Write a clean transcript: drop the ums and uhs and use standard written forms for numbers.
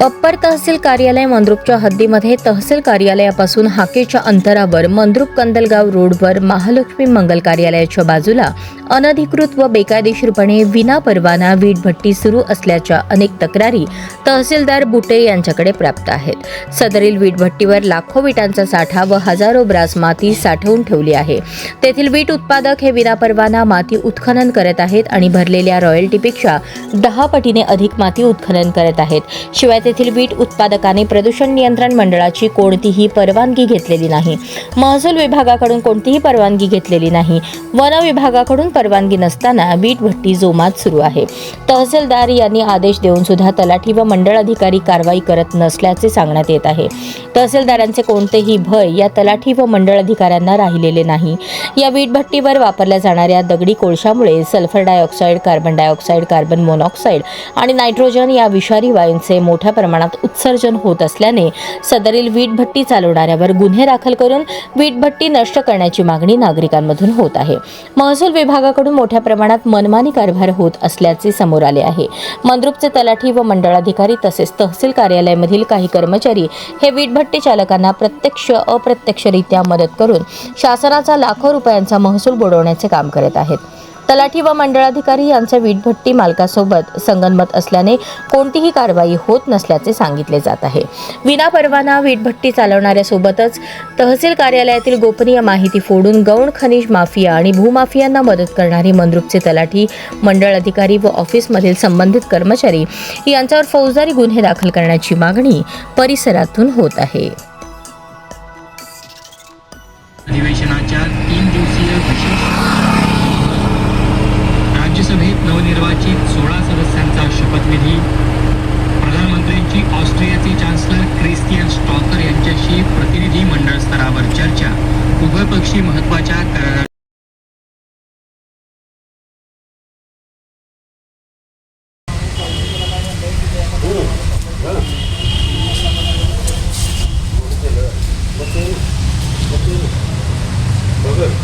Upper तहसील कार्यालय मंद्रुपच्या हद्दीमध्ये तहसील कार्यालयापासून हाकेच्या अंतरावर मंद्रुप कंदलगाव रोडवर महालक्ष्मी मंगल कार्यालयाच्या बाजूला अनधिकृत व बेकायदेशीरपणे विनापरवाना वीटभट्टी सुरू असल्याच्या अनेक तक्रारी तहसीलदार बुटे यांच्याकडे प्राप्त आहेत। सदरील वीटभट्टीवर लाखो विटांचा साठा व हजारो ब्रास माती साठवून ठेवली आहे। तेथील वीट उत्पादक हे विनापरवाना माती उत्खनन करत आहेत आणि भरलेल्या रॉयल्टीपेक्षा 10 पटीने अधिक माती उत्खनन करत आहेत। शिवाय तेथील वीट उत्पादकाने प्रदूषण नियंत्रण मंडळाची कोणतीही परवानगी घेतलेली नाही, महसूल विभागाकडून कोणतीही परवानगी घेतलेली नाही, वन विभागाकडून परवानगी नसताना वीटभट्टी जोमात सुरू आहे। तहसीलदार यांनी आदेश देऊन सुद्धा तलाठी व मंडळ अधिकारी कारवाई करत नसल्याचे सांगण्यात येत आहे। तहसीलदारांचे कोणतेही भय या तलाठी व मंडळ अधिकाऱ्यांना राहिलेले नाही। या वीटभट्टीवर वापरल्या जाणाऱ्या दगडी कोळशामुळे sulphur dioxide, carbon dioxide, carbon monoxide आणि नायट्रोजन या विषारी वायूंचे मोठ्या प्रमाणात उत्सर्जन होत असल्याने सदरील वीटभट्टी चालवणाऱ्यावर गुन्हे दाखल करून वीटभट्टी नष्ट करण्याची मागणी नागरिकांमधून होत आहे। महसूल विभागाकडून मोठ्या प्रमाणात मनमानी कारभार होत असल्याचे समोर आले आहे। मंद्रुपचे तलाठी व मंडळ अधिकारी तसेच तहसील कार्यालयामधील काही कर्मचारी हे वीटभट्टी चालकांना प्रत्यक्ष अप्रत्यक्षरित्या मदत करून शासनाचा लाखो रुपयांचा महसूल बुडवण्याचे काम करत आहेत। तलाठी व मंडळाधिकारी यांच्या वीटभट्टी मालकासोबत संगनमत असल्याने कोणतीही कारवाई होत नसल्याचे सांगितले जात आहे। विनापरवाना वीटभट्टी चालवणाऱ्यासोबतच तहसील कार्यालयातील गोपनीय माहिती फोडून गौण खनिज माफिया आणि भूमाफियांना मदत करणारी मंद्रुपचे तलाठी, मंडळ अधिकारी व ऑफिसमधील संबंधित कर्मचारी यांच्यावर फौजदारी गुन्हे दाखल करण्याची मागणी परिसरातून होत आहे। अधिवेशनाच्या 3 दिवसीय विशेष राज्यसभेत नवनिर्वाचित 16 सदस्यांचा शपथविधी, प्रधानमंत्र्यांची ऑस्ट्रियाचे चान्सलर क्रिस्टियन स्टॉकर यांच्याशी प्रतिनिधी मंडळ स्तरावर चर्चा, उभयपक्षी महत्त्वाच्या करारा बरोबर